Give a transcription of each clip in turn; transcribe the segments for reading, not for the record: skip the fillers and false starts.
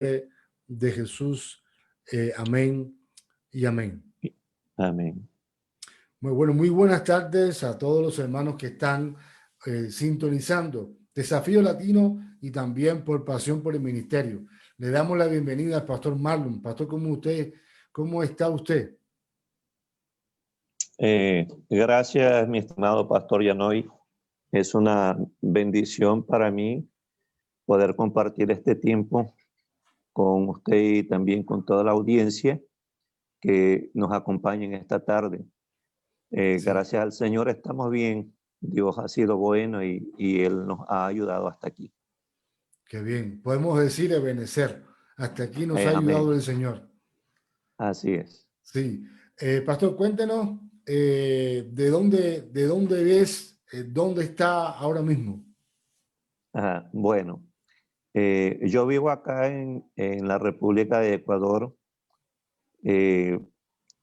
de Jesús. Amén y amén. Amén. Muy bueno, muy buenas tardes a todos los hermanos que están sintonizando Desafío Latino y también por Pasión por el Ministerio. Le damos la bienvenida al pastor Marlon. Pastor, ¿cómo está usted? Gracias, mi estimado pastor Yanoy. Es una bendición para mí poder compartir este tiempo con usted y también con toda la audiencia que nos acompaña en esta tarde. Sí. Gracias al Señor estamos bien. Dios ha sido bueno y Él nos ha ayudado hasta aquí. Qué bien. Podemos decir Ebenezer. Hasta aquí nos ha ayudado Amén. el Señor. Así es. Sí. Pastor, cuéntenos de dónde ves, dónde está ahora mismo. Ajá. Bueno, yo vivo acá en la República de Ecuador. Eh,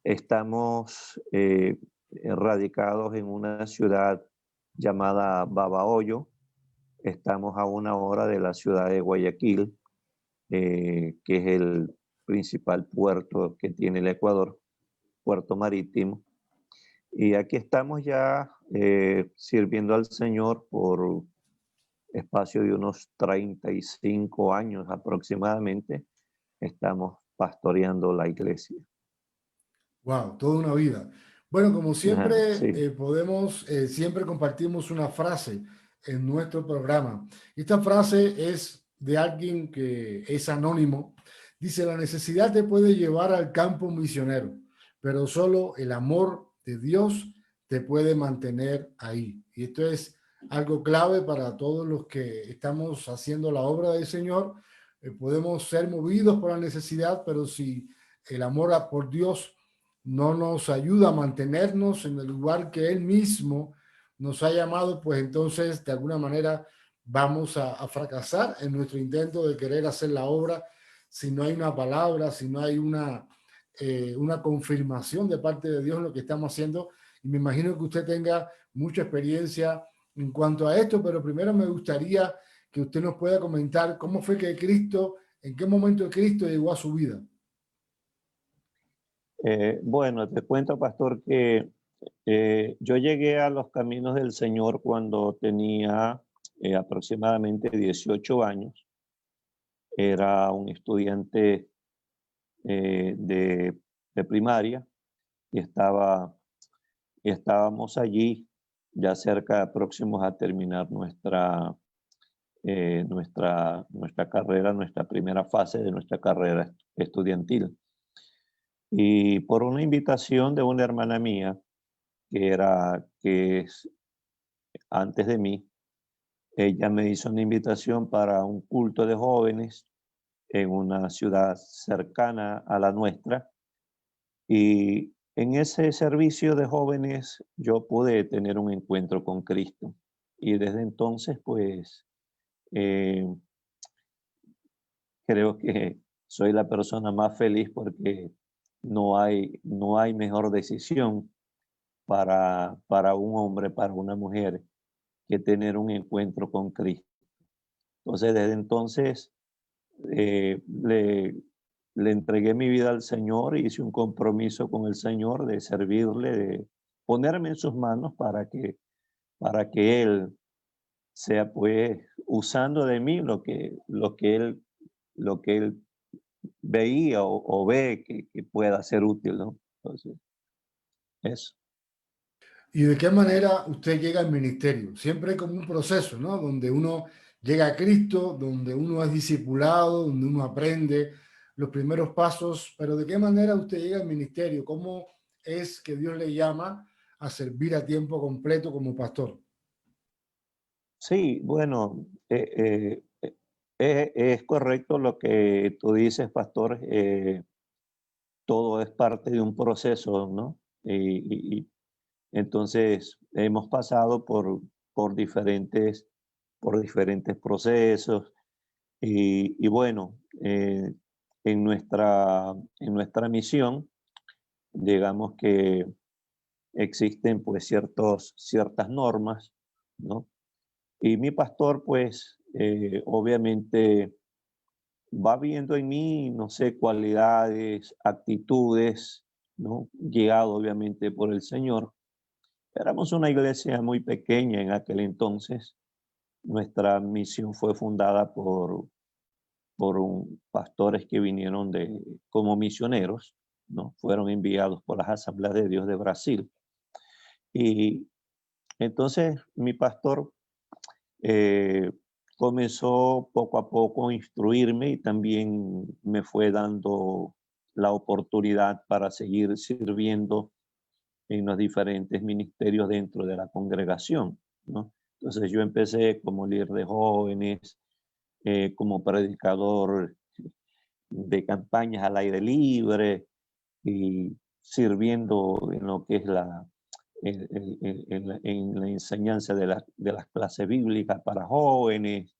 Estamos radicados en una ciudad llamada Babahoyo. Estamos a 1 hora de la ciudad de Guayaquil, que es el principal puerto que tiene el Ecuador, puerto marítimo. Y aquí estamos ya sirviendo al Señor por espacio de unos 35 años aproximadamente. Estamos pastoreando la iglesia. Wow, toda una vida. Bueno, como Ajá, siempre, sí. siempre compartimos una frase en nuestro programa. Esta frase es de alguien que es anónimo. Dice, la necesidad te puede llevar al campo misionero, pero solo el amor de Dios te puede mantener ahí. Y esto es algo clave para todos los que estamos haciendo la obra del Señor. Podemos ser movidos por la necesidad, pero si el amor por Dios no nos ayuda a mantenernos en el lugar que Él mismo nos ha llamado, pues entonces de alguna manera vamos a fracasar en nuestro intento de querer hacer la obra si no hay una palabra, si no hay una confirmación de parte de Dios en lo que estamos haciendo. Y me imagino que usted tenga mucha experiencia en cuanto a esto, pero primero me gustaría que usted nos pueda comentar cómo fue que Cristo, en qué momento Cristo llegó a su vida. Bueno, te cuento, pastor, que yo llegué a los caminos del Señor cuando tenía aproximadamente 18 años. Era un estudiante de primaria y estábamos allí ya cerca, próximos a terminar nuestra carrera, nuestra primera fase de nuestra carrera estudiantil. Y por una invitación de una hermana mía, que es antes de mí, ella me hizo una invitación para un culto de jóvenes en una ciudad cercana a la nuestra. Y en ese servicio de jóvenes yo pude tener un encuentro con Cristo. Y desde entonces, pues, eh, creo que soy la persona más feliz porque no hay mejor decisión para un hombre, para una mujer, que tener un encuentro con Cristo. Entonces, desde entonces, eh, le, le entregué mi vida al Señor, hice un compromiso con el Señor de servirle, de ponerme en sus manos para que Él sea, pues, usando de mí lo que Él veía o ve que pueda ser útil, ¿no? Entonces, eso. ¿Y de qué manera usted llega al ministerio? Siempre hay como un proceso, ¿no? Donde uno llega a Cristo, donde uno es discipulado, donde uno aprende los primeros pasos, pero ¿de qué manera usted llega al ministerio? ¿Cómo es que Dios le llama a servir a tiempo completo como pastor? Sí, bueno, es correcto lo que tú dices, pastor. Todo es parte de un proceso, ¿no? Y entonces hemos pasado por diferentes procesos y bueno, en nuestra misión, digamos que existen pues ciertas normas, ¿no? Y mi pastor, pues, obviamente va viendo en mí, no sé, cualidades, actitudes, ¿no? Guiado obviamente por el Señor. Éramos una iglesia muy pequeña en aquel entonces. Nuestra misión fue fundada pastores que vinieron como misioneros, ¿no? Fueron enviados por las Asambleas de Dios de Brasil. Y entonces mi pastor eh, comenzó poco a poco a instruirme y también me fue dando la oportunidad para seguir sirviendo en los diferentes ministerios dentro de la congregación, ¿no? Entonces yo empecé como líder de jóvenes, como predicador de campañas al aire libre y sirviendo en lo que es en la enseñanza de las clases bíblicas para jóvenes.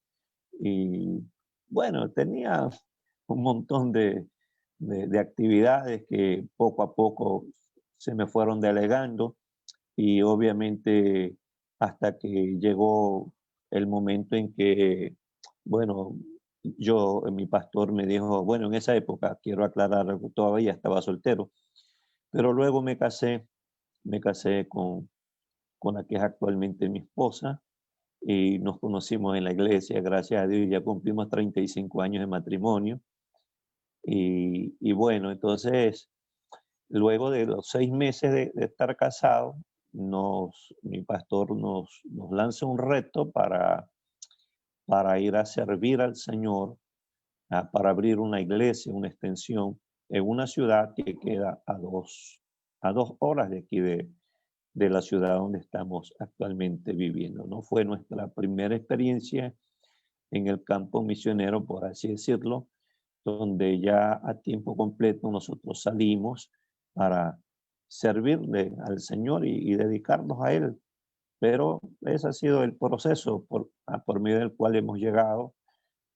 Y bueno, tenía un montón de actividades que poco a poco se me fueron delegando y obviamente hasta que llegó el momento en que, bueno, mi pastor me dijo, bueno, en esa época, quiero aclarar, algo, todavía estaba soltero, pero luego me casé con la que es actualmente mi esposa y nos conocimos en la iglesia, gracias a Dios, ya cumplimos 35 años de matrimonio. Y bueno, entonces, luego de los 6 meses de estar casado, mi pastor nos lanza un reto para ir a servir al Señor, para abrir una iglesia, una extensión en una ciudad que queda a 2 horas de aquí de la ciudad donde estamos actualmente viviendo, ¿no? Fue nuestra primera experiencia en el campo misionero, por así decirlo, donde ya a tiempo completo nosotros salimos para servirle al Señor y dedicarnos a Él. Pero ese ha sido el proceso por medio del cual hemos llegado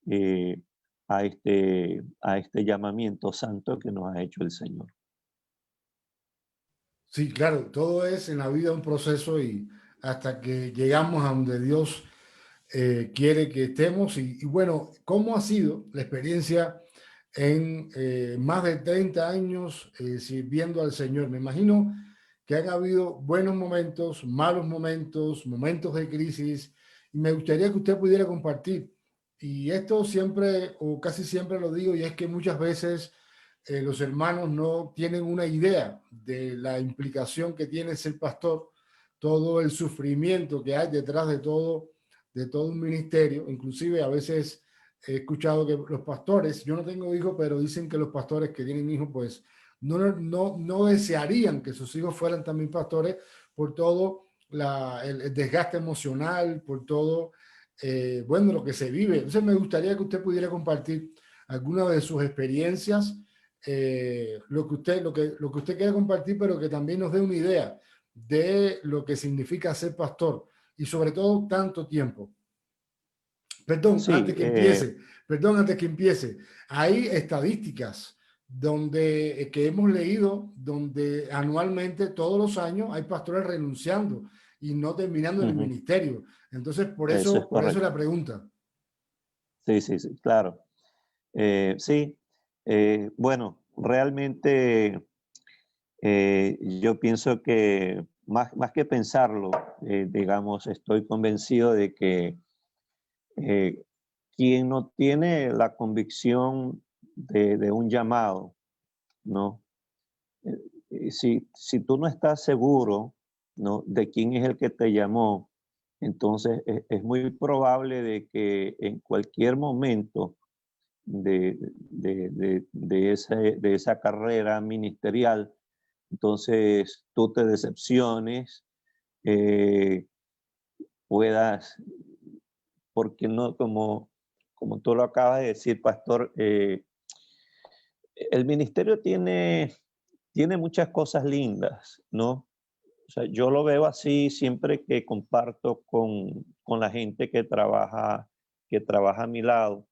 eh, a este llamamiento santo que nos ha hecho el Señor. Sí, claro, todo es en la vida un proceso y hasta que llegamos a donde Dios quiere que estemos. Y bueno, ¿cómo ha sido la experiencia en más de 30 años sirviendo al Señor? Me imagino que han habido buenos momentos, malos momentos, momentos de crisis, y me gustaría que usted pudiera compartir. Y esto siempre o casi siempre lo digo, y es que muchas veces los hermanos no tienen una idea de la implicación que tiene ser pastor, todo el sufrimiento que hay detrás de todo un ministerio. Inclusive a veces he escuchado que los pastores, yo no tengo hijos, pero dicen que los pastores que tienen hijos, pues no desearían que sus hijos fueran también pastores por todo el desgaste emocional, por todo, bueno, lo que se vive. Entonces me gustaría que usted pudiera compartir alguna de sus experiencias, lo que usted quiera compartir, pero que también nos dé una idea de lo que significa ser pastor y sobre todo tanto tiempo. Perdón, Sí, antes que empiece, hay estadísticas donde que hemos leído, donde anualmente, todos los años, hay pastores renunciando y no terminando el ujú, ministerio. Entonces, eso es por eso correcto. la pregunta. Sí, sí, sí, claro. Sí, bueno, realmente yo pienso que más que pensarlo, digamos, estoy convencido de que eh, quien no tiene la convicción de un llamado, ¿no? Si tú no estás seguro, ¿no? De quién es el que te llamó, entonces es muy probable de que en cualquier momento de esa carrera ministerial, entonces tú te decepciones, eh, puedas, porque no, como tú lo acabas de decir, pastor, el ministerio tiene muchas cosas lindas, ¿no? O sea, yo lo veo así siempre que comparto con la gente que trabaja a mi lado,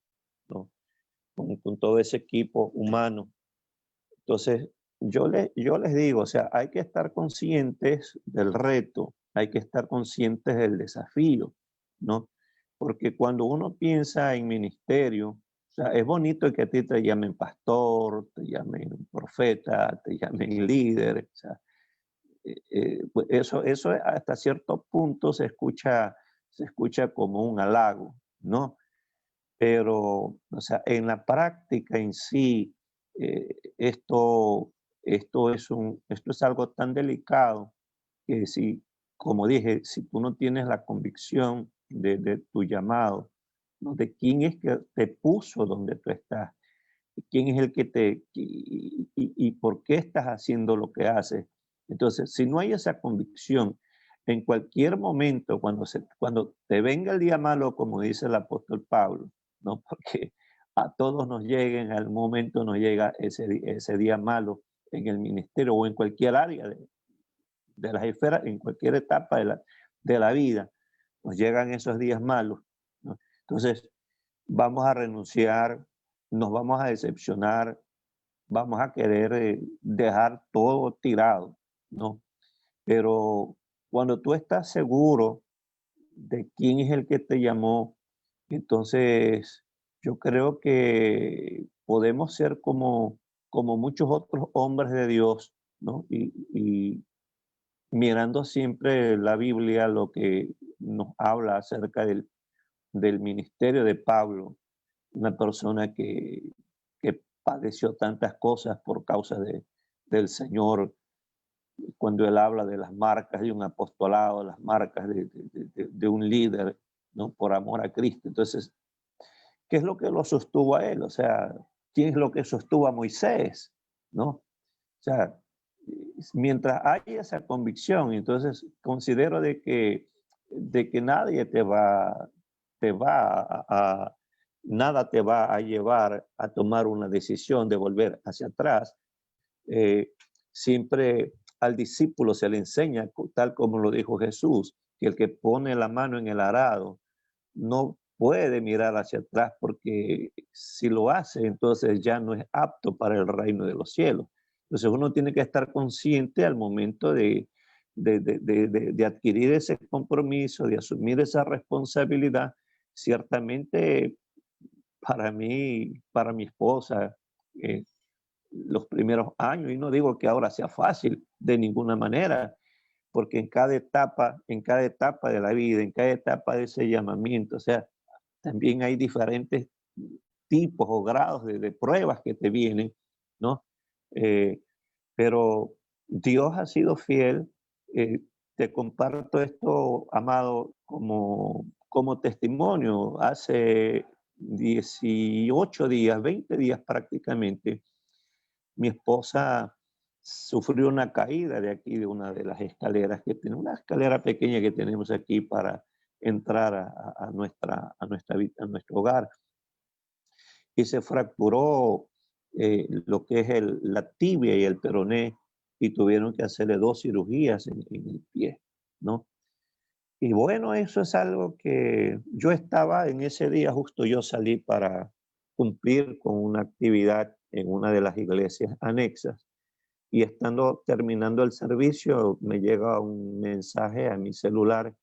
¿no? Con todo ese equipo humano. Entonces, yo les digo, o sea, hay que estar conscientes del reto, hay que estar conscientes del desafío, ¿no? Porque cuando uno piensa en ministerio, sea, es bonito que a ti te llamen pastor, te llamen profeta, te llamen líder. O sea, pues eso hasta cierto punto se escucha como un halago, ¿no? Pero, o sea, en la práctica en sí, esto es algo tan delicado que si, como dije, si tú no tienes la convicción de tu llamado, ¿no? De quién es que te puso donde tú estás, quién es el que y por qué estás haciendo lo que haces. Entonces, si no hay esa convicción, en cualquier momento, cuando te venga el día malo, como dice el apóstol Pablo, ¿no? Porque a todos nos llega, en algún momento nos llega ese día malo en el ministerio o en cualquier área de las esferas, en cualquier etapa de la vida, nos llegan esos días malos, ¿no? Entonces, vamos a renunciar, nos vamos a decepcionar, vamos a querer dejar todo tirado, ¿no? Pero cuando tú estás seguro de quién es el que te llamó, entonces yo creo que podemos ser como muchos otros hombres de Dios, ¿no? Y mirando siempre la Biblia, lo que nos habla acerca del ministerio de Pablo, una persona que padeció tantas cosas por causa del Señor, cuando él habla de las marcas de un apostolado, las marcas de un líder, ¿no? Por amor a Cristo. Entonces, ¿qué es lo que lo sostuvo a él? O sea, ¿quién es lo que sostuvo a Moisés? ¿No? O sea, mientras haya esa convicción, entonces considero de que nadie nada te va a llevar a tomar una decisión de volver hacia atrás. Eh, Siempre al discípulo se le enseña, tal como lo dijo Jesús, que el que pone la mano en el arado no puede mirar hacia atrás, porque si lo hace, entonces ya no es apto para el reino de los cielos. Entonces uno tiene que estar consciente al momento de adquirir ese compromiso, de asumir esa responsabilidad. Ciertamente para mí, para mi esposa, eh, los primeros años, y no digo que ahora sea fácil de ninguna manera, porque en cada etapa de la vida, en cada etapa de ese llamamiento, o sea, también hay diferentes tipos o grados de pruebas que te vienen, ¿no? Eh, pero Dios ha sido fiel. Te comparto esto, amado, como testimonio. Hace 18 días, 20 días prácticamente, mi esposa sufrió una caída de aquí, de una de las escaleras que tiene, una escalera pequeña que tenemos aquí para entrar a nuestro hogar, y se fracturó lo que es la tibia y el peroné, y tuvieron que hacerle 2 cirugías en el pie, ¿no? Y bueno, eso es algo que yo estaba en ese día, justo yo salí para cumplir con una actividad en una de las iglesias anexas, y estando terminando el servicio me llega un mensaje a mi celular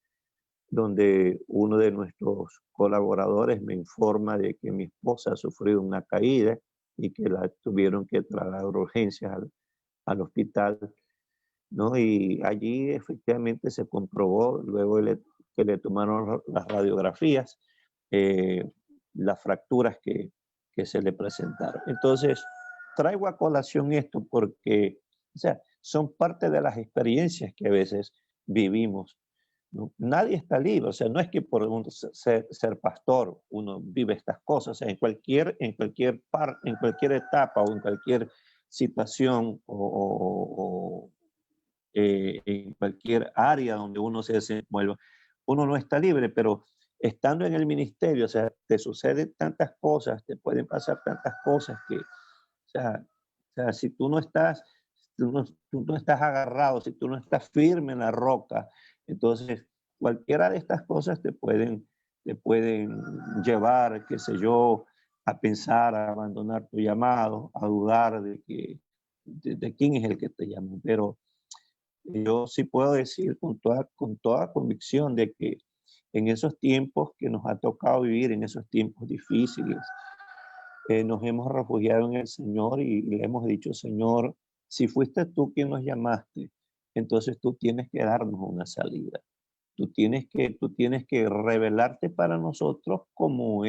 donde uno de nuestros colaboradores me informa de que mi esposa ha sufrido una caída y que la tuvieron que trasladar a urgencias al hospital, ¿no? Y allí efectivamente se comprobó, luego que le tomaron las radiografías, eh, las fracturas que se le presentaron. Entonces, traigo a colación esto porque, o sea, son parte de las experiencias que a veces vivimos, ¿no? Nadie está libre, o sea, no es que por ser pastor uno vive estas cosas, o sea, en cualquier etapa o en cualquier situación en cualquier área donde uno se desenvuelva, uno no está libre, pero estando en el ministerio, o sea, te suceden tantas cosas, te pueden pasar tantas cosas que, o sea, si tú no estás agarrado, si tú no estás firme en la roca, entonces cualquiera de estas cosas te pueden llevar, qué sé yo, a pensar, a abandonar tu llamado, a dudar de quién es el que te llama. Pero yo sí puedo decir con toda convicción de que en esos tiempos que nos ha tocado vivir, en esos tiempos difíciles, nos hemos refugiado en el Señor y le hemos dicho, Señor, si fuiste tú quien nos llamaste, entonces tú tienes que darnos una salida. Tú tienes que revelarte para nosotros como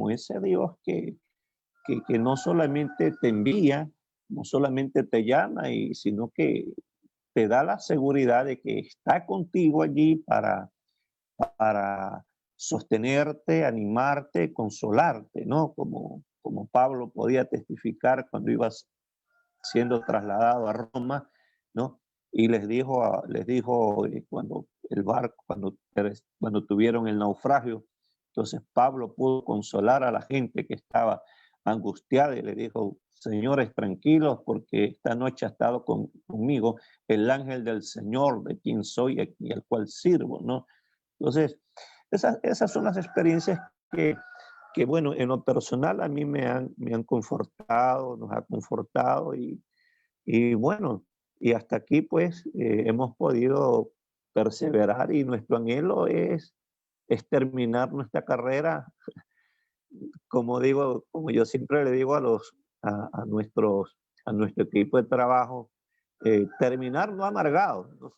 ese Dios que no solamente te envía, no solamente te llama, sino que te da la seguridad de que está contigo allí para sostenerte, animarte, consolarte, ¿no? Como Pablo podía testificar cuando iba siendo trasladado a Roma, ¿no? Y les dijo cuando el barco, cuando tuvieron el naufragio, entonces Pablo pudo consolar a la gente que estaba angustiada y le dijo, señores, tranquilos, porque esta noche ha estado conmigo el ángel del Señor, de quien soy y al cual sirvo, ¿no? Entonces, esas son las experiencias que, bueno, en lo personal a mí me han confortado, nos ha confortado y bueno, y hasta aquí pues hemos podido perseverar y nuestro anhelo es terminar nuestra carrera, como digo, como yo siempre le digo a nuestro equipo de trabajo, terminar no amargado, ¿no?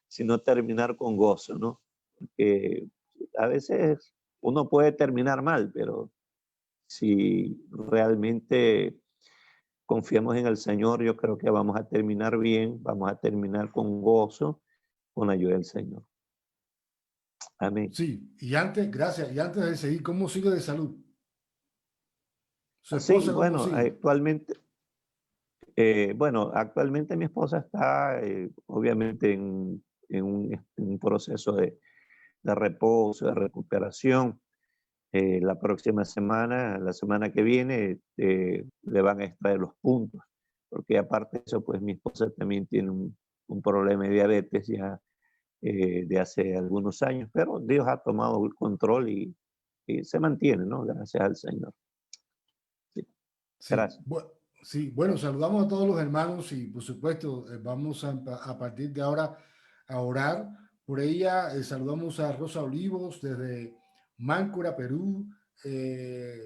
Sino terminar con gozo, ¿no? Porque a veces uno puede terminar mal, pero si realmente confiamos en el Señor, yo creo que vamos a terminar bien, vamos a terminar con gozo, con la ayuda del Señor. Amén. Sí, y antes, gracias, y antes de seguir, ¿cómo sigue de salud? ¿Su Sí, esposa cómo bueno, sigue? actualmente mi esposa está obviamente en un proceso de reposo, de recuperación. La próxima semana, la semana que viene, le van a extraer los puntos, porque aparte de eso, pues mi esposa también tiene un problema de diabetes ya de hace algunos años, pero Dios ha tomado el control y se mantiene, ¿no? Gracias al Señor. Sí, Sí, gracias. sí, bueno, saludamos a todos los hermanos y por supuesto vamos a partir de ahora a orar por ella. Saludamos a Rosa Olivos desde Máncora, Perú,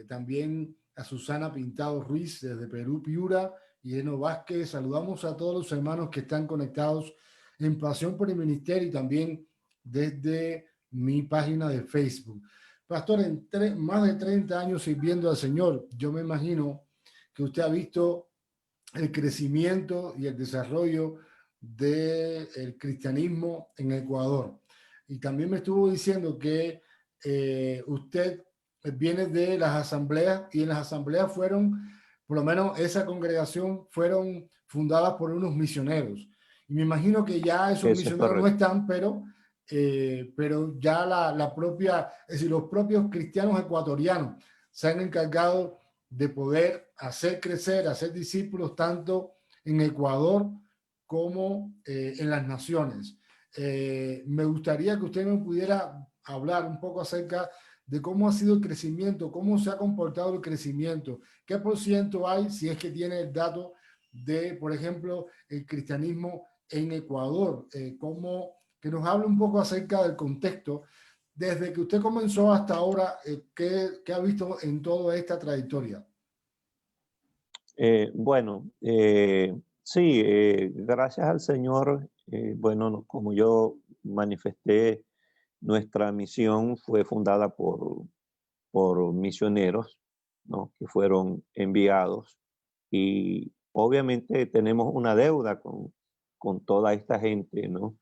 también a Susana Pintado Ruiz desde Perú, Piura, y Eno Vázquez. Saludamos a todos los hermanos que están conectados en Pasión por el Ministerio y también desde mi página de Facebook. Pastor, en más de 30 años sirviendo al Señor, yo me imagino que usted ha visto el crecimiento y el desarrollo del cristianismo en Ecuador. Y también me estuvo diciendo que usted viene de las asambleas y en las asambleas fueron, por lo menos esa congregación, fueron fundadas por unos misioneros. Y me imagino que ya esos Eso es misioneros no correcto. están, pero ya la propia, es decir, los propios cristianos ecuatorianos se han encargado de poder hacer crecer, hacer discípulos tanto en Ecuador como en las naciones. Me gustaría que usted me pudiera hablar un poco acerca de cómo ha sido el crecimiento, cómo se ha comportado el crecimiento, qué por ciento hay, si es que tiene el dato de, por ejemplo, el cristianismo en Ecuador, que nos hable un poco acerca del contexto desde que usted comenzó hasta ahora, ¿qué ha visto en toda esta trayectoria? Bueno, sí, gracias al Señor, bueno, como yo manifesté, nuestra misión fue fundada por misioneros, ¿no? Que fueron enviados y obviamente tenemos una deuda con toda esta gente, ¿no?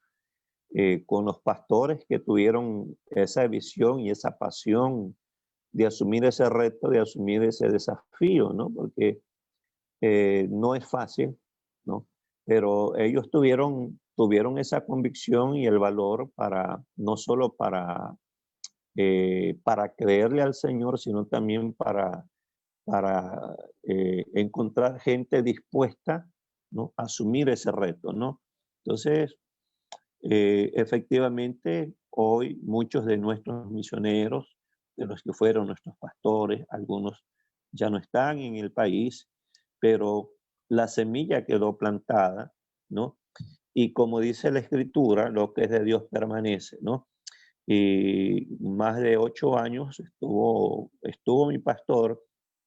Con los pastores que tuvieron esa visión y esa pasión de asumir ese reto, de asumir ese desafío, ¿no? Porque no es fácil, ¿no? Pero ellos tuvieron esa convicción y el valor no solo para creerle al Señor, sino también para encontrar gente dispuesta, ¿no? A asumir ese reto, ¿no? Entonces, efectivamente, hoy muchos de nuestros misioneros, de los que fueron nuestros pastores, algunos ya no están en el país, pero la semilla quedó plantada, ¿no? Y como dice la Escritura, lo que es de Dios permanece, ¿no? Y más de 8 años estuvo mi pastor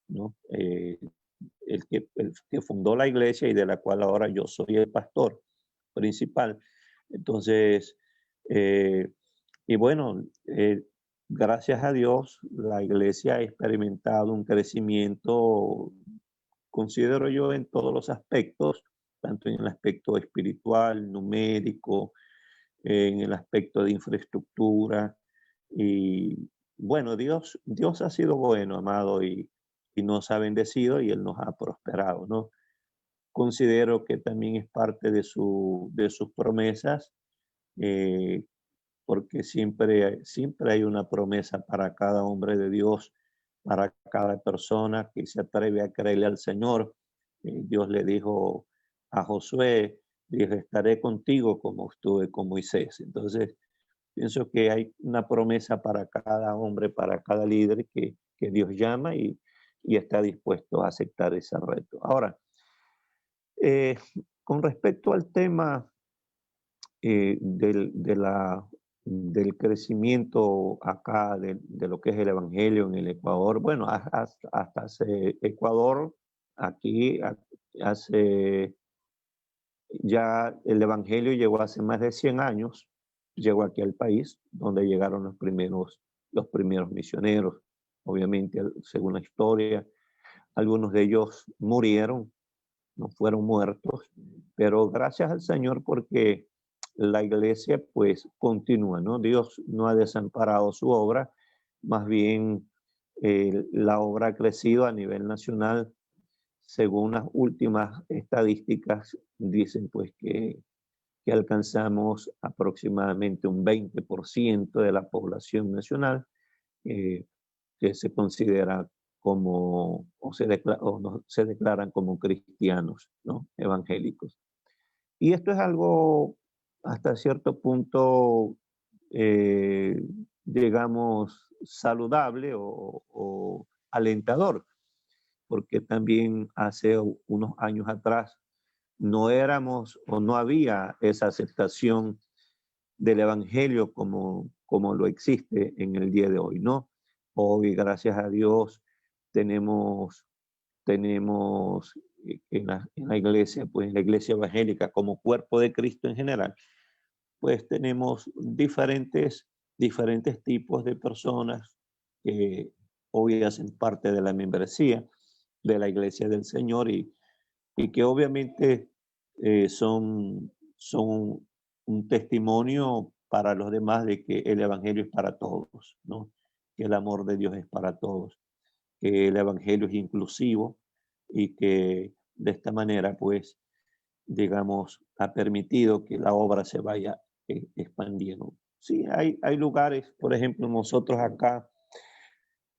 ¿no? El que fundó la iglesia y de la cual ahora yo soy el pastor principal. Entonces, eh, y bueno, gracias a Dios, la iglesia ha experimentado un crecimiento, considero yo, en todos los aspectos, tanto en el aspecto espiritual, numérico, en el aspecto de infraestructura. Y bueno, Dios ha sido bueno, amado, y nos ha bendecido y Él nos ha prosperado, ¿no? Considero que también es parte de sus promesas, eh, porque siempre hay una promesa para cada hombre de Dios, para cada persona que se atreve a creerle al Señor. Dios le dijo a Josué, dijo, estaré contigo como estuve con Moisés. Entonces, pienso que hay una promesa para cada hombre, para cada líder que Dios llama y está dispuesto a aceptar ese reto. Ahora, eh, con respecto al tema del crecimiento acá de lo que es el Evangelio en el Ecuador. Bueno, hasta hace Ecuador, aquí hace ya el Evangelio llegó hace más de 100 años, llegó aquí al país, donde llegaron los primeros misioneros. Obviamente, según la historia, algunos de ellos murieron, no fueron muertos, pero gracias al Señor porque la iglesia pues continúa, ¿no? Dios no ha desamparado su obra, más bien la obra ha crecido a nivel nacional. Según las últimas estadísticas, dicen pues que alcanzamos aproximadamente un 20% de la población nacional, eh, que se considera como, o no, se declaran como cristianos, ¿no? Evangélicos. Y esto es algo hasta cierto punto, eh, digamos, saludable o alentador, porque también hace unos años atrás no éramos o no había esa aceptación del Evangelio como lo existe en el día de hoy, ¿no? Hoy, gracias a Dios, tenemos en la iglesia, pues en la iglesia evangélica como cuerpo de Cristo en general, pues tenemos diferentes tipos de personas que hoy hacen parte de la membresía de la iglesia del Señor y que obviamente son un testimonio para los demás de que el Evangelio es para todos, ¿no? Que el amor de Dios es para todos, que el Evangelio es inclusivo y que de esta manera, pues, digamos, ha permitido que la obra se vaya expandiendo. Sí, hay lugares, por ejemplo, nosotros acá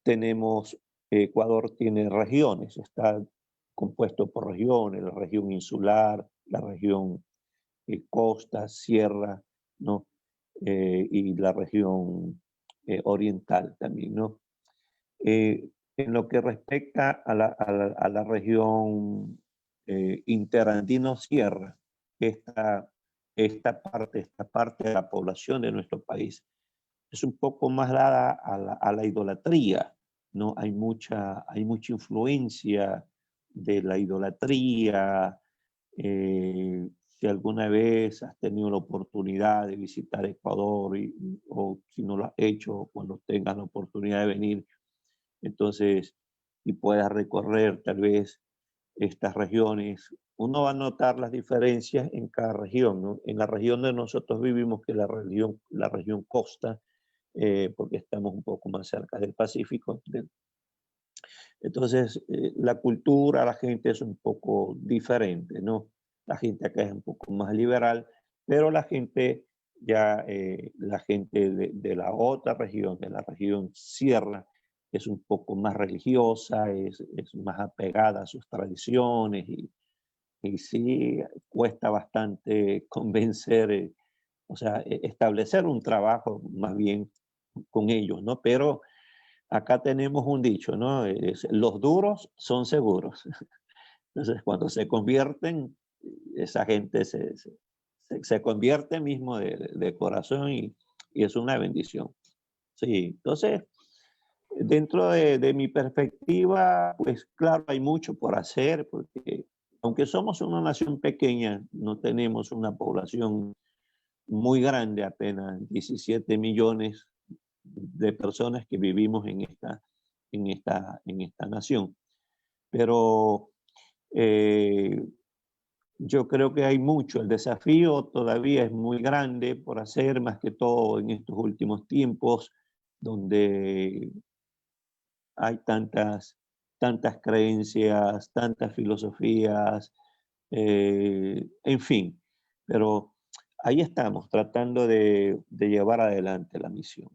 tenemos, Ecuador tiene regiones, está compuesto por regiones, la región insular, la región costa, sierra, ¿no? Y la región oriental también, ¿no? En lo que respecta a la región interandino-sierra, esta, esta parte de la población de nuestro país es un poco más dada a la idolatría, ¿no? Hay mucha influencia de la idolatría. Si alguna vez has tenido la oportunidad de visitar Ecuador o si no lo has hecho, cuando tengas la oportunidad de venir, entonces, y puedas recorrer tal vez estas regiones, uno va a notar las diferencias en cada región, ¿no? En la región donde nosotros vivimos, que es la región costa, porque estamos un poco más cerca del Pacífico. Entonces, la cultura, la gente es un poco diferente, ¿no? La gente acá es un poco más liberal, pero la gente de la otra región, de la región sierra, es un poco más religiosa, es más apegada a sus tradiciones y sí cuesta bastante convencer, o sea, establecer un trabajo más bien con ellos, ¿no? Pero acá tenemos un dicho, ¿no? Los duros son seguros. Entonces, cuando se convierten, esa gente se convierte mismo de corazón y es una bendición. Sí, entonces, dentro de mi perspectiva, pues claro, hay mucho por hacer, porque aunque somos una nación pequeña, no tenemos una población muy grande, apenas 17 millones de personas que vivimos en esta nación. Pero eh, yo creo que hay mucho. El desafío todavía es muy grande por hacer, más que todo en estos últimos tiempos, donde hay tantas creencias, tantas filosofías, en fin. Pero ahí estamos, tratando de llevar adelante la misión.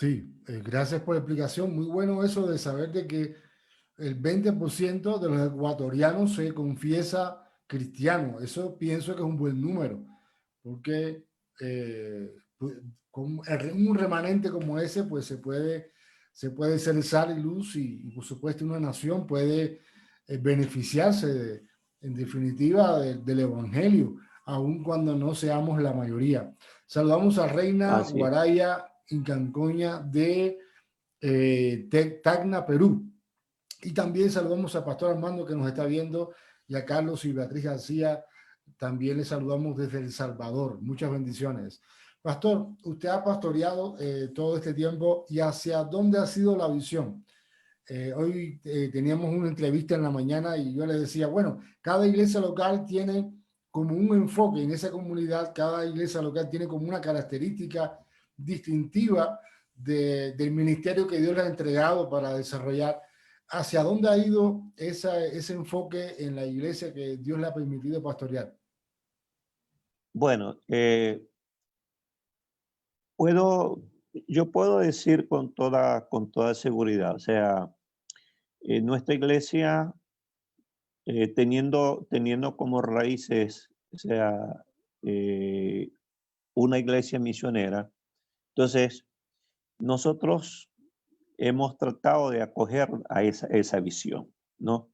Sí, gracias por la explicación. Muy bueno eso de saber de que el 20% de los ecuatorianos se confiesa cristiano. Eso pienso que es un buen número, porque con un remanente como ese, pues se puede ser sal y luz y por supuesto una nación puede beneficiarse en definitiva del evangelio, aun cuando no seamos la mayoría. Saludamos a Reina Así es. Guaraya Incancoña de Tacna, Perú. Y también saludamos a Pastor Armando que nos está viendo y a Carlos y Beatriz García. También les saludamos desde El Salvador. Muchas bendiciones. Pastor, usted ha pastoreado todo este tiempo y hacia dónde ha sido la visión. Hoy teníamos una entrevista en la mañana y yo le decía, bueno, cada iglesia local tiene como un enfoque en esa comunidad, cada iglesia local tiene como una característica distintiva del ministerio que Dios le ha entregado para desarrollar. ¿Hacia dónde ha ido ese enfoque en la iglesia que Dios le ha permitido pastorear? Bueno, puedo, yo puedo decir con toda seguridad, o sea, nuestra iglesia, teniendo como raíces, o sea, eh, una iglesia misionera, entonces nosotros hemos tratado de acoger a esa visión, ¿no?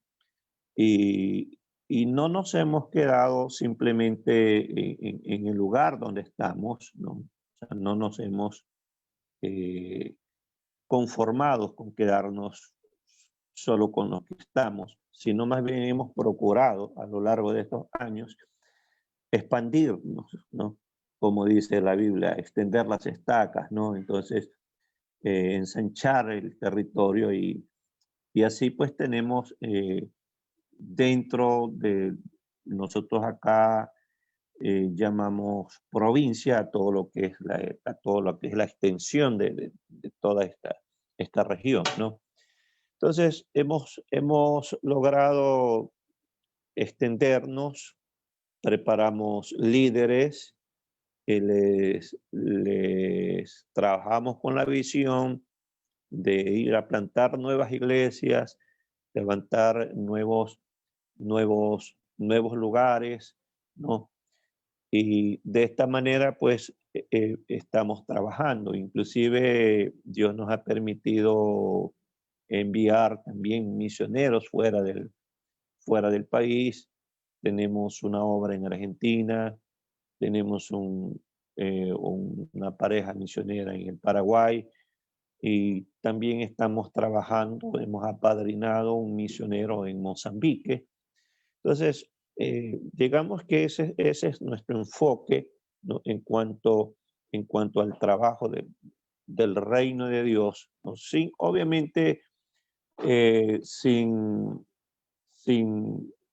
Y no nos hemos quedado simplemente en el lugar donde estamos, ¿no? O sea, no nos hemos eh, conformados con quedarnos solo con lo que estamos, sino más bien hemos procurado a lo largo de estos años expandirnos, ¿no? Como dice la Biblia, extender las estacas, ¿no? Entonces, ensanchar el territorio y así pues tenemos dentro de nosotros acá llamamos provincia a todo lo que es la extensión de toda esta región, ¿no? Entonces, hemos logrado extendernos, preparamos líderes, les trabajamos con la visión de ir a plantar nuevas iglesias, levantar nuevos lugares, ¿no? Y de esta manera, pues, estamos trabajando. Inclusive, Dios nos ha permitido enviar también misioneros fuera del país. Tenemos una obra en Argentina, tenemos una pareja misionera en el Paraguay y también estamos trabajando, hemos apadrinado un misionero en Mozambique. Entonces, digamos que ese es nuestro enfoque, ¿no? En cuanto al trabajo del reino de Dios, ¿no? Sin, obviamente, sin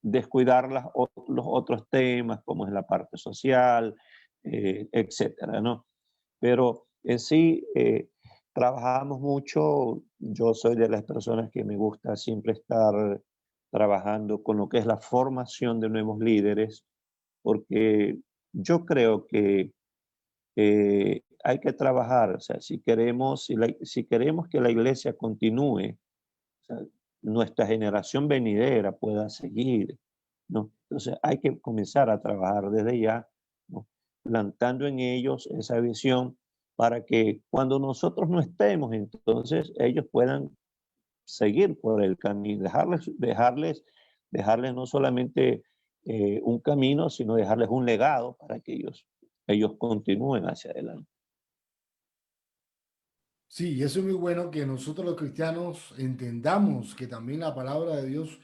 descuidar los otros temas, como es la parte social, etcétera, ¿no? Pero en sí, trabajamos mucho. Yo soy de las personas que me gusta siempre estar trabajando con lo que es la formación de nuevos líderes, porque yo creo que hay que trabajar, o sea, si queremos que la iglesia continúe, o sea, nuestra generación venidera pueda seguir, ¿no? Entonces hay que comenzar a trabajar desde ya, ¿no? Plantando en ellos esa visión para que cuando nosotros no estemos, entonces ellos puedan seguir por el camino, dejarles no solamente un camino, sino dejarles un legado para que ellos continúen hacia adelante. Sí, y eso es muy bueno que nosotros los cristianos entendamos que también la palabra de Dios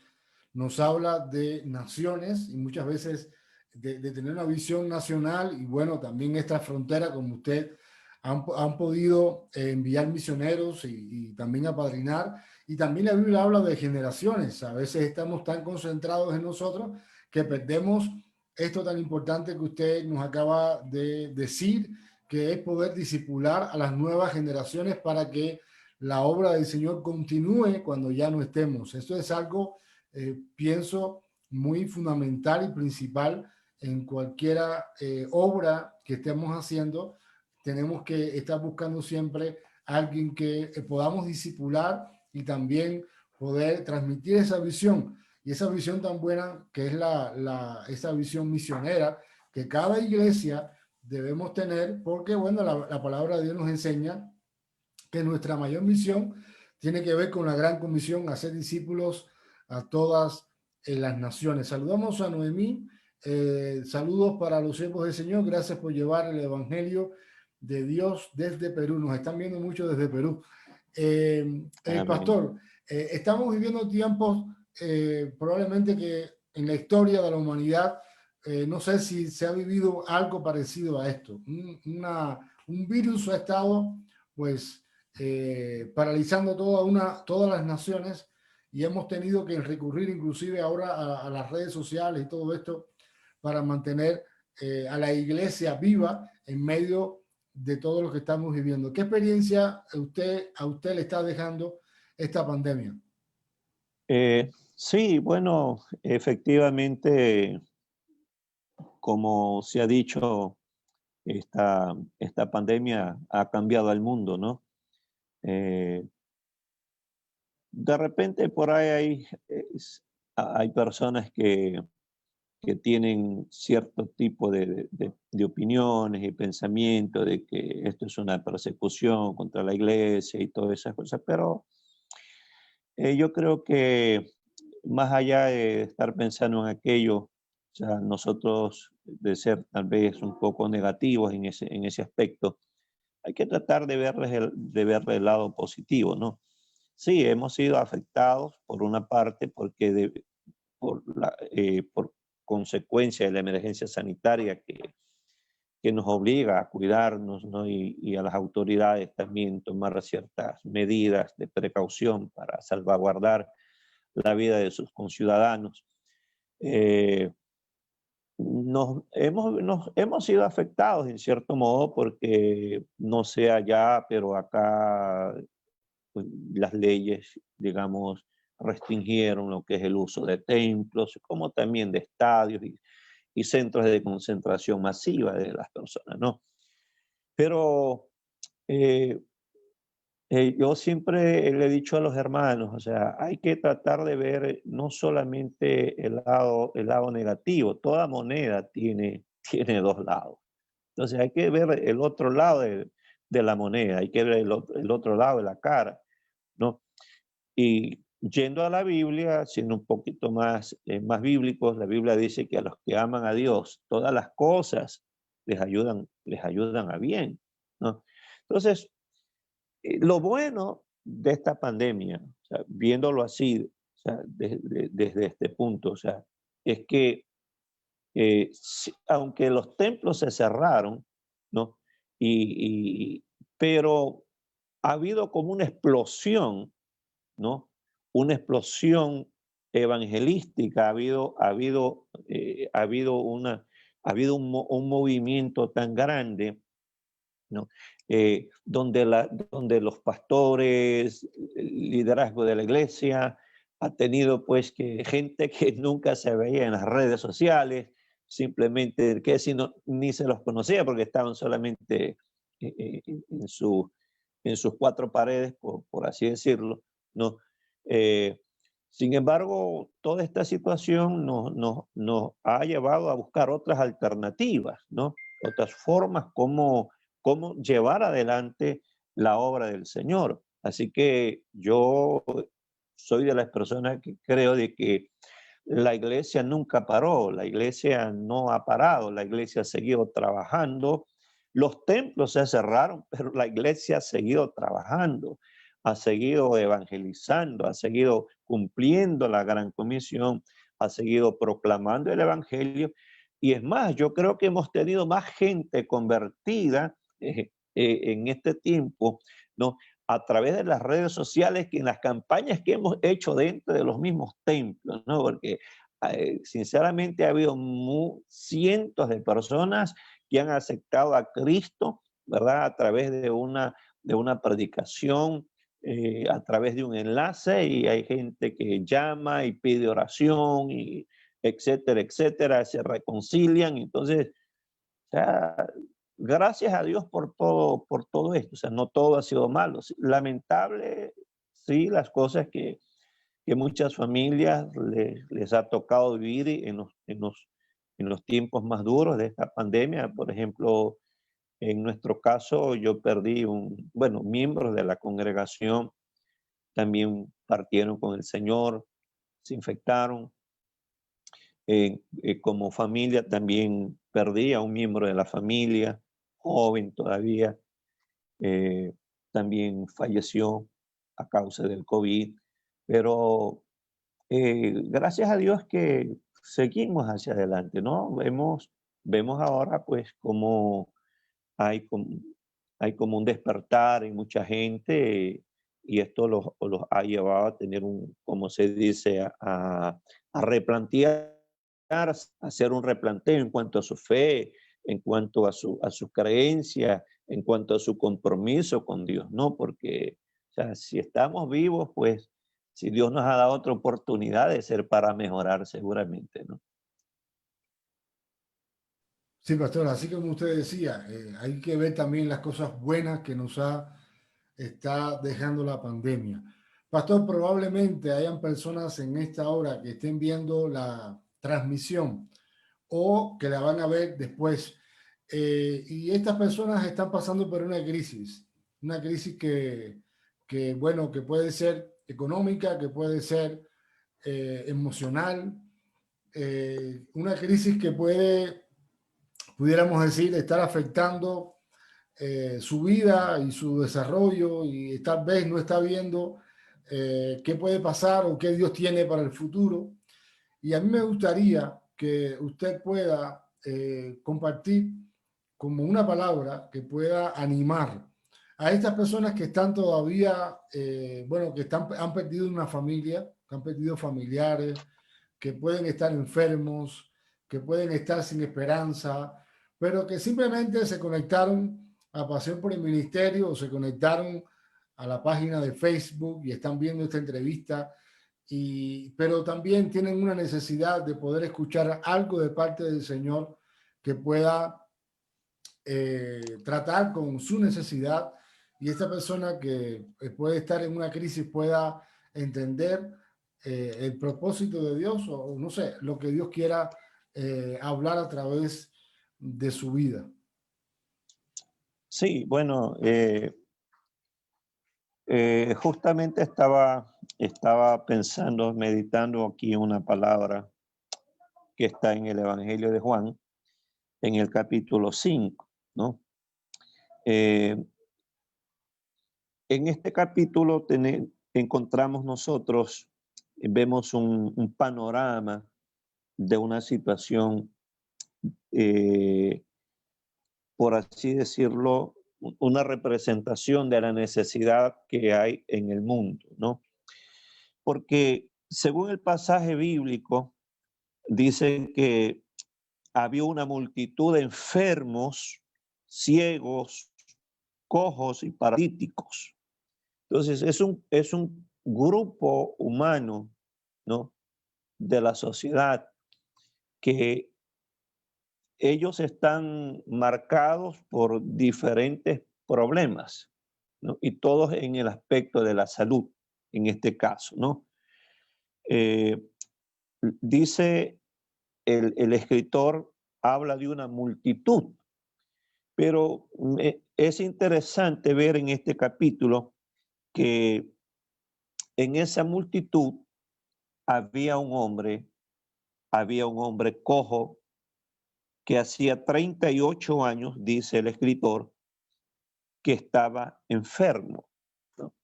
nos habla de naciones y muchas veces de tener una visión nacional y bueno, también esta frontera como usted han podido enviar misioneros y también apadrinar. Y también la Biblia habla de generaciones. A veces estamos tan concentrados en nosotros que perdemos esto tan importante que usted nos acaba de decir, que es poder discipular a las nuevas generaciones para que la obra del Señor continúe cuando ya no estemos. Esto es algo, pienso, muy fundamental y principal en cualquiera obra que estemos haciendo. Tenemos que estar buscando siempre a alguien que podamos discipular y también poder transmitir esa visión. Y esa visión tan buena que es esa visión misionera que cada iglesia debemos tener, porque bueno, la palabra de Dios nos enseña que nuestra mayor misión tiene que ver con la gran comisión, hacer discípulos a todas las naciones. Saludamos a Noemí, saludos para los siervos del Señor, gracias por llevar el Evangelio de Dios desde Perú, nos están viendo mucho desde Perú. Amén. Pastor, estamos viviendo tiempos probablemente que en la historia de la humanidad, no sé si se ha vivido algo parecido a esto. Un virus ha estado pues paralizando todas las naciones y hemos tenido que recurrir inclusive ahora a las redes sociales y todo esto para mantener a la iglesia viva en medio de todo lo que estamos viviendo. ¿Qué experiencia a usted le está dejando esta pandemia? Sí, bueno, efectivamente, como se ha dicho, esta pandemia ha cambiado al mundo, ¿no? Eh, de repente por ahí hay personas que tienen cierto tipo de opiniones y pensamientos de que esto es una persecución contra la iglesia y todas esas cosas, pero yo creo que más allá de estar pensando en aquello, o sea, nosotros de ser tal vez un poco negativos en ese aspecto, hay que tratar de verle el lado positivo, ¿no? Sí, hemos sido afectados por una parte porque por consecuencia de la emergencia sanitaria que nos obliga a cuidarnos, ¿no? Y a las autoridades también tomar ciertas medidas de precaución para salvaguardar la vida de sus conciudadanos. Eh, nos hemos sido afectados en cierto modo porque no sé allá, pero acá pues, las leyes, digamos, restringieron lo que es el uso de templos, como también de estadios y centros de concentración masiva de las personas, ¿no? Pero eh, yo siempre le he dicho a los hermanos, o sea, hay que tratar de ver no solamente el lado negativo, toda moneda tiene dos lados. Entonces hay que ver el otro lado de la moneda, hay que ver el otro lado de la cara, ¿no? Y yendo a la Biblia, siendo un poquito más bíblicos, la Biblia dice que a los que aman a Dios, todas las cosas les ayudan a bien, ¿no? Entonces, lo bueno de esta pandemia, o sea, viéndolo así, o sea, desde este punto, o sea, es que aunque los templos se cerraron, ¿no? Y, pero ha habido como una explosión, ¿no? Una explosión evangelística, ha habido un movimiento tan grande, ¿no? Donde los pastores, el liderazgo de la iglesia, ha tenido pues que gente que nunca se veía en las redes sociales, simplemente que si no, ni se los conocía porque estaban solamente en en sus cuatro paredes, por así decirlo, ¿no? Eh, Sin embargo, toda esta situación nos ha llevado a buscar otras alternativas, ¿no? Otras formas cómo llevar adelante la obra del Señor. Así que yo soy de las personas que creo de que la iglesia nunca paró, la iglesia no ha parado, la iglesia ha seguido trabajando, Los templos se cerraron, pero la iglesia ha seguido trabajando, ha seguido evangelizando, ha seguido cumpliendo la gran comisión, ha seguido proclamando el evangelio. Y es más, yo creo que hemos tenido más gente convertida en este tiempo, ¿no? A través de las redes sociales que en las campañas que hemos hecho dentro de los mismos templos, ¿no? Porque sinceramente ha habido cientos de personas que han aceptado a Cristo, ¿verdad? A través de una predicación, a través de un enlace, y hay gente que llama y pide oración, y etcétera, etcétera, se reconcilian. Entonces, o sea, gracias a Dios por todo esto. O sea, no todo ha sido malo. Lamentable, sí, las cosas que muchas familias les ha tocado vivir en los tiempos más duros de esta pandemia. Por ejemplo, en nuestro caso, yo perdí miembros de la congregación también partieron con el Señor, se infectaron. Como familia también perdí a un miembro de la familia, joven todavía, eh, también falleció a causa del COVID, pero gracias a Dios que seguimos hacia adelante, ¿no? Vemos ahora pues como hay como, hay como un despertar en mucha gente, y esto los ha llevado a tener como se dice, a replantear, a hacer un replanteo en cuanto a su fe, en cuanto a su creencia, en cuanto a su compromiso con Dios, ¿no? Porque, o sea, si estamos vivos, pues, si Dios nos ha dado otra oportunidad de ser para mejorar seguramente, ¿no? Sí, pastor, así como usted decía, hay que ver también las cosas buenas que está dejando la pandemia. Pastor, probablemente hayan personas en esta hora que estén viendo la transmisión o que la van a ver después. Y estas personas están pasando por una crisis bueno, que puede ser económica, que puede ser emocional, una crisis que pudiéramos decir, estar afectando su vida y su desarrollo, y tal vez no está viendo qué puede pasar o qué Dios tiene para el futuro. Y a mí me gustaría que usted pueda compartir como una palabra que pueda animar a estas personas que están todavía, han perdido una familia, que han perdido familiares, que pueden estar enfermos, que pueden estar sin esperanza, pero que simplemente se conectaron a Pasión por el Ministerio o se conectaron a la página de Facebook y están viendo esta entrevista, pero también tienen una necesidad de poder escuchar algo de parte del Señor que pueda tratar con su necesidad, y esta persona que puede estar en una crisis pueda entender el propósito de Dios, o no sé, lo que Dios quiera hablar a través de su vida. Sí, bueno, justamente estaba pensando, meditando aquí una palabra que está en el Evangelio de Juan, en el capítulo 5, ¿no? Eh, en este capítulo encontramos nosotros, vemos un panorama de una situación, eh, por así decirlo, una representación de la necesidad que hay en el mundo, ¿no? Porque según el pasaje bíblico, dice que había una multitud de enfermos, ciegos, cojos y paralíticos. Entonces, es un grupo humano, ¿no? De la sociedad, que ellos están marcados por diferentes problemas, ¿no? Y todos en el aspecto de la salud, en este caso, ¿no? Eh, dice el escritor, habla de una multitud, pero es interesante ver en este capítulo que en esa multitud había un hombre cojo que hacía 38 años, dice el escritor, que estaba enfermo, ¿no?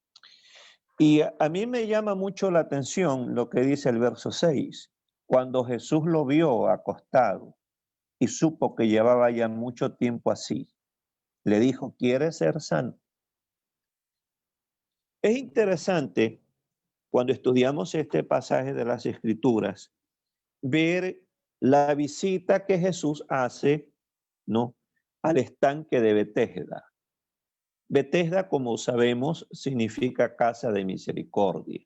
Y a mí me llama mucho la atención lo que dice el verso 6. Cuando Jesús lo vio acostado y supo que llevaba ya mucho tiempo así, le dijo, ¿quieres ser sano? Es interesante cuando estudiamos este pasaje de las Escrituras, ver la visita que Jesús hace, ¿no?, al estanque de Betesda. Betesda, como sabemos, significa casa de misericordia.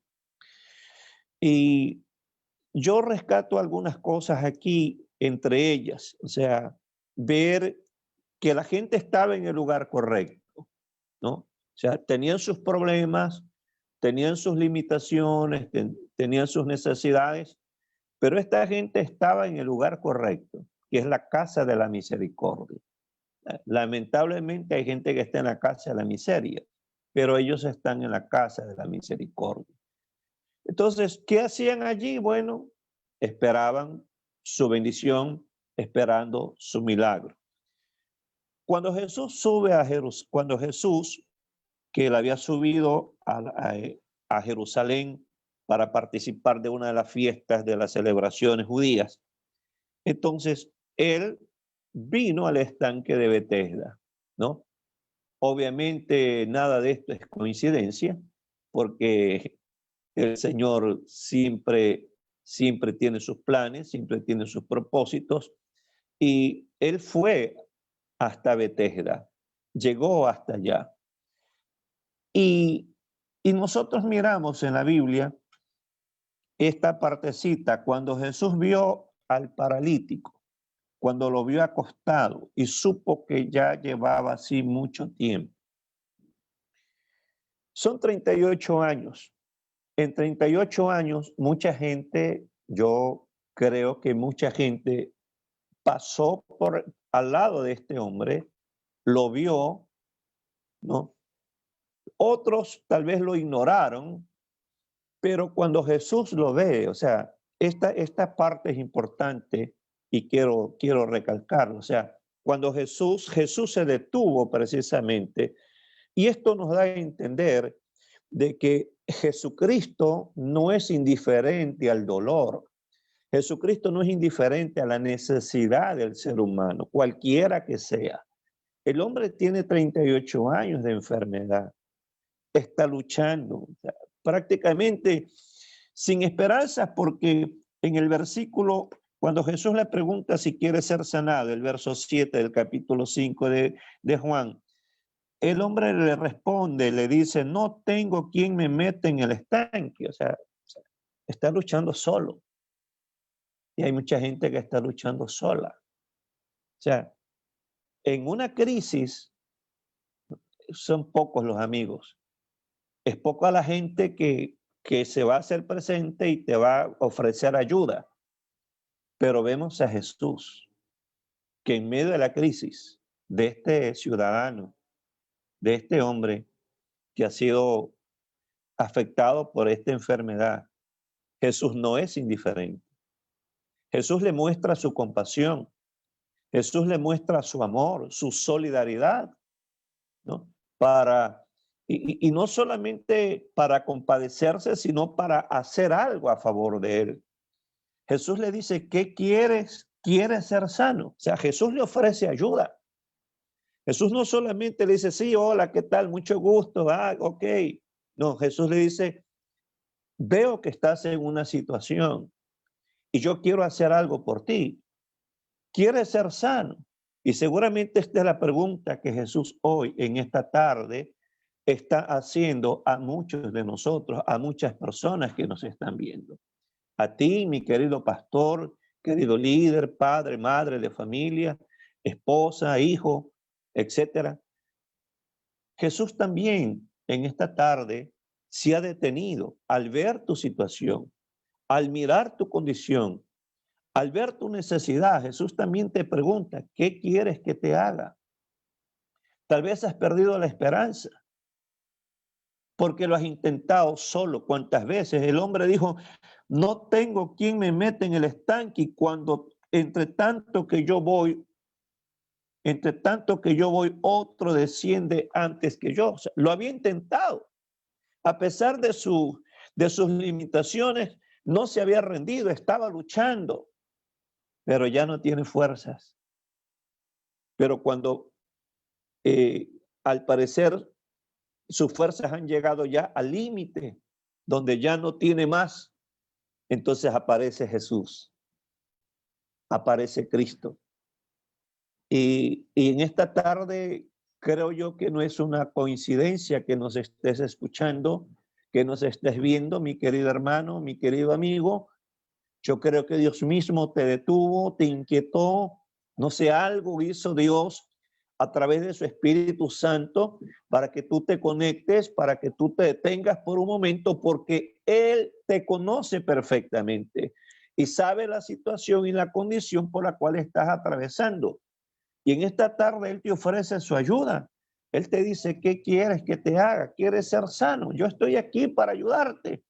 Y yo rescato algunas cosas aquí, entre ellas, o sea, ver que la gente estaba en el lugar correcto, ¿no? O sea, tenían sus problemas, tenían sus limitaciones, tenían sus necesidades, pero esta gente estaba en el lugar correcto, que es la casa de la misericordia. Lamentablemente hay gente que está en la casa de la miseria, pero ellos están en la casa de la misericordia. Entonces, ¿qué hacían allí? Bueno, esperaban su bendición, esperando su milagro. Cuando Jesús sube a Jerusalén, cuando Jesús, que él había subido a Jerusalén para participar de una de las fiestas de las celebraciones judías, entonces él vino al estanque de Betesda, ¿no? Obviamente nada de esto es coincidencia, porque el Señor siempre tiene sus planes, siempre tiene sus propósitos, y él fue hasta Betesda, llegó hasta allá. Y nosotros miramos en la Biblia esta partecita cuando Jesús vio al paralítico, cuando lo vio acostado y supo que ya llevaba así mucho tiempo. Son 38 años. En 38 años, mucha gente, yo creo que mucha gente pasó al lado de este hombre, lo vio, ¿no? Otros tal vez lo ignoraron, pero cuando Jesús lo ve, o sea, esta parte es importante y quiero recalcarlo, o sea, cuando Jesús se detuvo precisamente, y esto nos da a entender de que Jesucristo no es indiferente al dolor. Jesucristo no es indiferente a la necesidad del ser humano, cualquiera que sea. El hombre tiene 38 años de enfermedad, está luchando, o sea, prácticamente sin esperanzas, porque en el versículo, cuando Jesús le pregunta si quiere ser sanado, el verso 7 del capítulo 5 de Juan, el hombre le responde, le dice, no tengo quien me meta en el estanque, o sea, está luchando solo. Y hay mucha gente que está luchando sola. O sea, en una crisis son pocos los amigos. Es poca la gente que se va a hacer presente y te va a ofrecer ayuda. Pero vemos a Jesús, que en medio de la crisis de este ciudadano, de este hombre que ha sido afectado por esta enfermedad, Jesús no es indiferente. Jesús le muestra su compasión. Jesús le muestra su amor, su solidaridad, ¿no? Y no solamente para compadecerse, sino para hacer algo a favor de él. Jesús le dice, ¿qué quieres? ¿Quieres ser sano? O sea, Jesús le ofrece ayuda. Jesús no solamente le dice, sí, hola, ¿qué tal? Mucho gusto, ok. No, Jesús le dice, veo que estás en una situación y yo quiero hacer algo por ti. ¿Quieres ser sano? Y seguramente esta es la pregunta que Jesús hoy, en esta tarde, está haciendo a muchos de nosotros, a muchas personas que nos están viendo. A ti, mi querido pastor, querido líder, padre, madre de familia, esposa, hijo, etcétera. Jesús también en esta tarde se ha detenido al ver tu situación, al mirar tu condición, al ver tu necesidad. Jesús también te pregunta, ¿qué quieres que te haga? Tal vez has perdido la esperanza porque lo has intentado solo. ¿Cuántas veces? El hombre dijo, no tengo quien me meta en el estanque y cuando entre tanto que yo voy, Entre tanto que yo voy, otro desciende antes que yo. O sea, lo había intentado. A pesar de sus limitaciones, no se había rendido, estaba luchando, pero ya no tiene fuerzas. Pero cuando al parecer sus fuerzas han llegado ya al límite, donde ya no tiene más, entonces aparece Jesús, aparece Cristo. Y en esta tarde creo yo que no es una coincidencia que nos estés escuchando, que nos estés viendo, mi querido hermano, mi querido amigo. Yo creo que Dios mismo te detuvo, te inquietó, no sé, algo hizo Dios a través de su Espíritu Santo para que tú te conectes, para que tú te detengas por un momento, porque Él te conoce perfectamente y sabe la situación y la condición por la cual estás atravesando. Y en esta tarde Él te ofrece su ayuda. Él te dice, ¿qué quieres que te haga? ¿Quieres ser sano? Yo estoy aquí para ayudarte.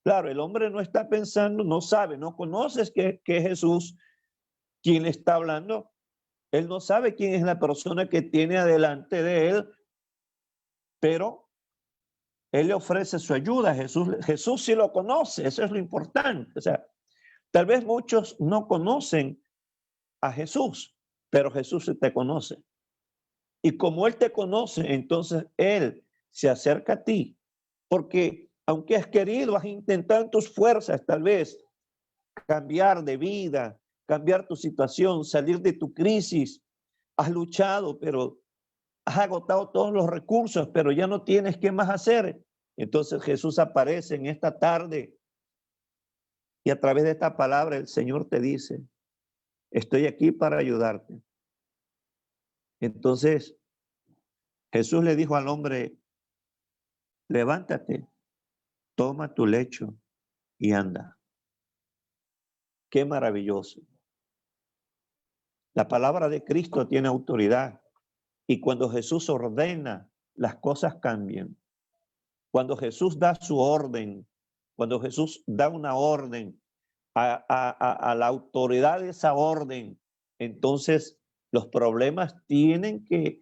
Claro, el hombre no está pensando, no sabe, no conoces que es Jesús quien le está hablando. Él no sabe quién es la persona que tiene adelante de él, pero Él le ofrece su ayuda. Jesús sí lo conoce, eso es lo importante. O sea, tal vez muchos no conocen a Jesús, pero Jesús sí te conoce. Y como Él te conoce, entonces Él se acerca a ti. Porque aunque has querido, has intentado en tus fuerzas tal vez cambiar de vida, cambiar tu situación, salir de tu crisis, has luchado, pero has agotado todos los recursos, pero ya no tienes qué más hacer. Entonces Jesús aparece en esta tarde y a través de esta palabra el Señor te dice, estoy aquí para ayudarte. Entonces Jesús le dijo al hombre, levántate, toma tu lecho y anda. Qué maravilloso. La palabra de Cristo tiene autoridad y cuando Jesús ordena, las cosas cambian. Cuando Jesús da su orden, cuando Jesús da una orden a la autoridad de esa orden, entonces los problemas tienen que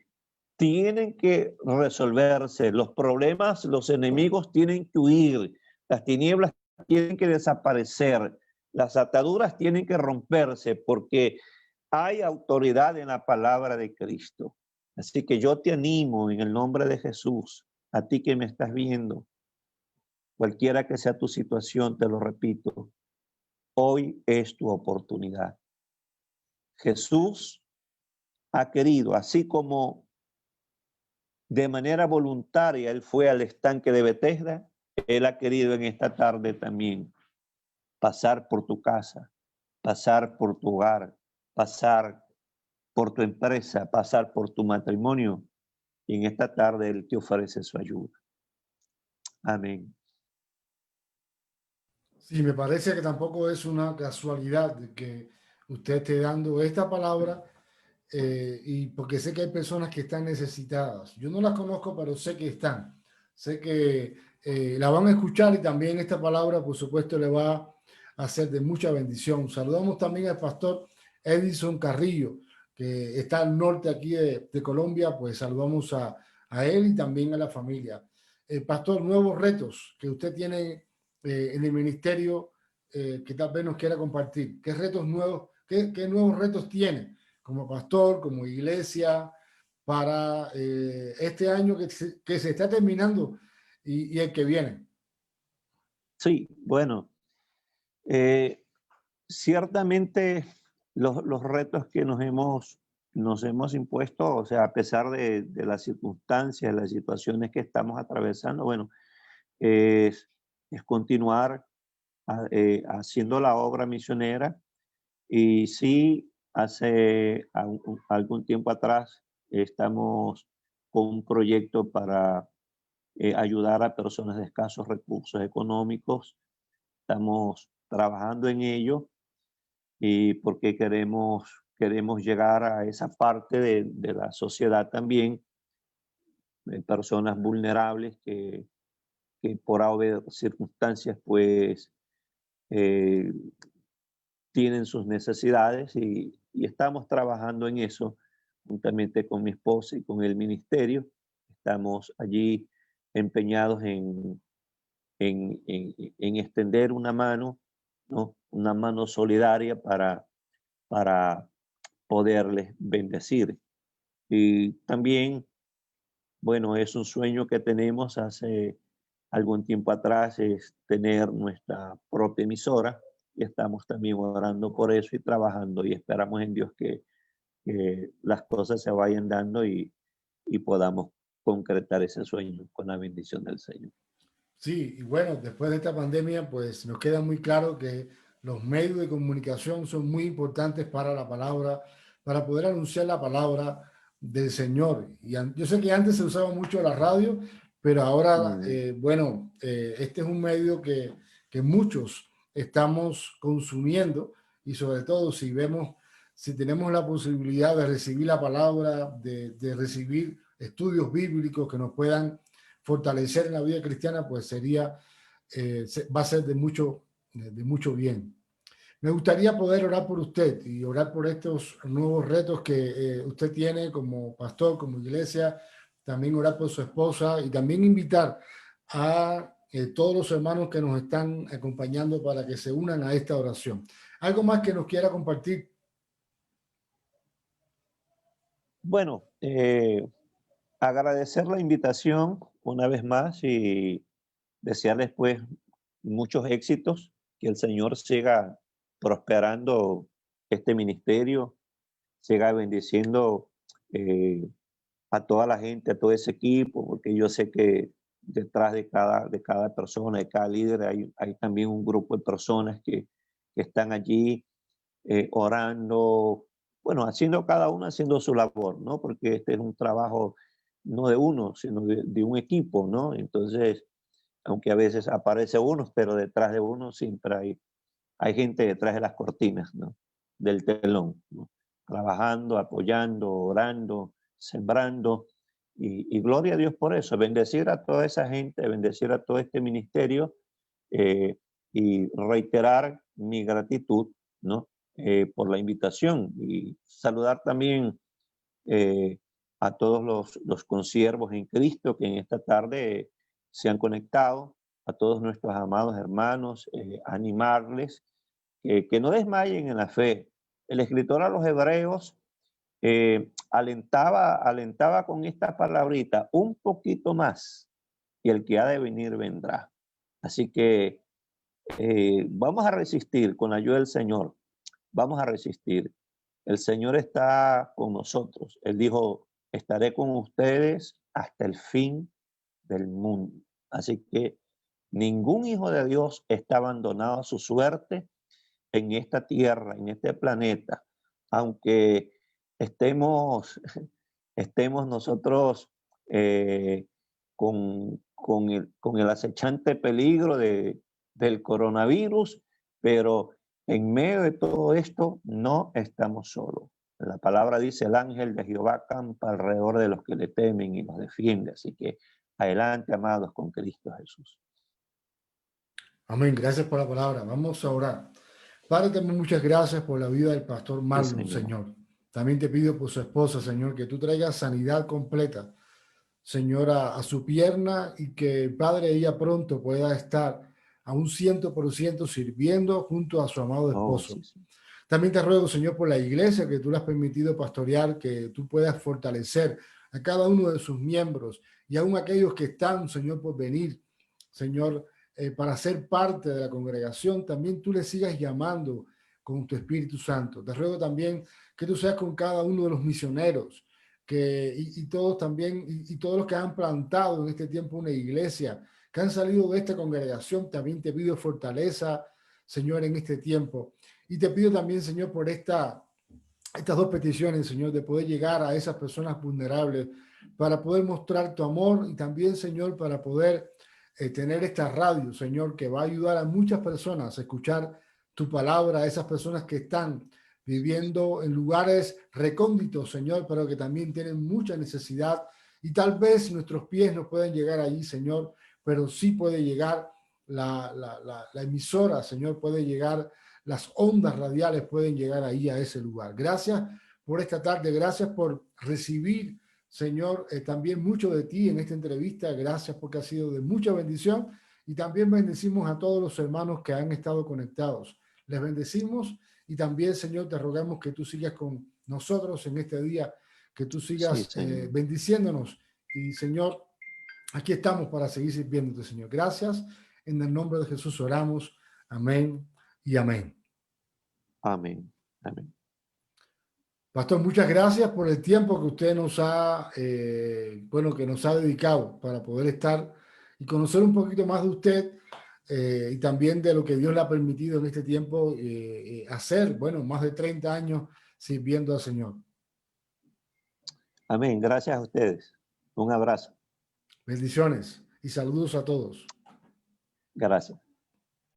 resolverse. Los problemas, los enemigos tienen que huir. Las tinieblas tienen que desaparecer. Las ataduras tienen que romperse porque hay autoridad en la palabra de Cristo. Así que yo te animo en el nombre de Jesús, a ti que me estás viendo, cualquiera que sea tu situación, te lo repito, hoy es tu oportunidad. Jesús ha querido, así como de manera voluntaria Él fue al estanque de Betesda, Él ha querido en esta tarde también pasar por tu casa, pasar por tu hogar, pasar por tu empresa, pasar por tu matrimonio. Y en esta tarde Él te ofrece su ayuda. Amén. Sí, me parece que tampoco es una casualidad de que usted esté dando esta palabra y porque sé que hay personas que están necesitadas. Yo no las conozco, pero sé que están. Sé que la van a escuchar y también esta palabra, por supuesto, le va a ser de mucha bendición. Saludamos también al pastor Edison Carrillo, que está al norte aquí de Colombia, pues saludamos a él y también a la familia. Pastor, nuevos retos que usted tiene en el ministerio que tal vez nos quiera compartir. ¿Qué retos nuevos, qué nuevos retos tiene como pastor, como iglesia, para este año que se está terminando y el que viene? Sí, bueno, ciertamente los retos que nos hemos impuesto, o sea, a pesar de las circunstancias, las situaciones que estamos atravesando, bueno, es continuar haciendo la obra misionera. Y sí, hace algún tiempo atrás estamos con un proyecto para ayudar a personas de escasos recursos económicos. Estamos trabajando en ello y porque queremos llegar a esa parte de la sociedad también, de personas vulnerables que por haber circunstancias pues eh, tienen sus necesidades y estamos trabajando en eso juntamente con mi esposa y con el ministerio. Estamos allí empeñados en extender una mano, ¿no? Una mano solidaria para poderles bendecir. Y también, bueno, es un sueño que tenemos hace algún tiempo atrás, es tener nuestra propia emisora, y estamos también orando por eso y trabajando, y esperamos en Dios que las cosas se vayan dando y podamos concretar ese sueño con la bendición del Señor. Sí, y bueno, después de esta pandemia, pues nos queda muy claro que los medios de comunicación son muy importantes para la palabra, para poder anunciar la palabra del Señor. Y yo sé que antes se usaba mucho la radio, pero ahora, Mm, bueno, este es un medio que muchos estamos consumiendo, y sobre todo si vemos, si tenemos la posibilidad de recibir la palabra, de recibir estudios bíblicos que nos puedan fortalecer en la vida cristiana, pues sería, va a ser de mucho bien. Me gustaría poder orar por usted y orar por estos nuevos retos que usted tiene como pastor, como iglesia, también orar por su esposa y también invitar a todos los hermanos que nos están acompañando para que se unan a esta oración. ¿Algo más que nos quiera compartir? Bueno, agradecer la invitación una vez más y desearles pues muchos éxitos, que el Señor siga prosperando este ministerio, siga bendiciendo eh, a toda la gente, a todo ese equipo, porque yo sé que detrás de cada persona, de cada líder, hay también un grupo de personas que están allí orando, bueno, haciendo cada uno haciendo su labor, ¿no? Porque este es un trabajo no de uno, sino de un equipo, ¿no? Entonces, aunque a veces aparece uno, pero detrás de uno siempre hay gente detrás de las cortinas, ¿no? Del telón, ¿no? Trabajando, apoyando, orando, sembrando. Y gloria a Dios por eso. Bendecir a toda esa gente, bendecir a todo este ministerio eh, y reiterar mi gratitud, ¿no? Por la invitación y saludar también eh, a todos los consiervos en Cristo que en esta tarde se han conectado, a todos nuestros amados hermanos, animarles que no desmayen en la fe. El escritor a los hebreos alentaba con esta palabrita, un poquito más, y el que ha de venir vendrá. Así que vamos a resistir con la ayuda del Señor, vamos a resistir. El Señor está con nosotros. Él dijo, estaré con ustedes hasta el fin del mundo. Así que ningún hijo de Dios está abandonado a su suerte en esta tierra, en este planeta, aunque estemos, estemos nosotros con el acechante peligro del coronavirus, pero en medio de todo esto no estamos solos. La palabra dice, el ángel de Jehová campa alrededor de los que le temen y los defiende. Así que adelante, amados, con Cristo Jesús. Amén. Gracias por la palabra. Vamos a orar. Padre, también muchas gracias por la vida del pastor Sí, Marlon, Señor. Señor. También te pido por su esposa, Señor, que tú traigas sanidad completa, Señor, a su pierna y que, Padre, ella pronto pueda estar a un 100% sirviendo junto a su amado Oh, sí, esposo. sí. También te ruego, Señor, por la iglesia que tú le has permitido pastorear, que tú puedas fortalecer a cada uno de sus miembros y aún aquellos que están, Señor, por venir, Señor, para ser parte de la congregación. También tú le sigas llamando con tu Espíritu Santo. Te ruego también que tú seas con cada uno de los misioneros y todos también, y todos los que han plantado en este tiempo una iglesia, que han salido de esta congregación. También te pido fortaleza, Señor, en este tiempo. Y te pido también, Señor, por estas dos peticiones, Señor, de poder llegar a esas personas vulnerables, para poder mostrar tu amor y también, Señor, para poder tener esta radio, Señor, que va a ayudar a muchas personas a escuchar tu palabra, a esas personas que están viviendo en lugares recónditos, Señor, pero que también tienen mucha necesidad y tal vez nuestros pies no pueden llegar allí, Señor, pero sí puede llegar la emisora, Señor, puede llegar, las ondas radiales pueden llegar ahí a ese lugar. Gracias por esta tarde. Gracias por recibir, Señor, también mucho de ti en esta entrevista. Gracias porque ha sido de mucha bendición. Y también bendecimos a todos los hermanos que han estado conectados. Les bendecimos y también, Señor, te rogamos que tú sigas con nosotros en este día, que tú Sí, sigas Señor. bendiciéndonos. Y, Señor, aquí estamos para seguir sirviéndote, Señor. Gracias. En el nombre de Jesús oramos. Amén y amén. Amén. Amén. Pastor, muchas gracias por el tiempo que usted nos ha, que nos ha dedicado para poder estar y conocer un poquito más de usted y también de lo que Dios le ha permitido en este tiempo hacer, bueno, más de 30 años sirviendo al Señor. Amén. Gracias a ustedes. Un abrazo. Bendiciones y saludos a todos. Gracias.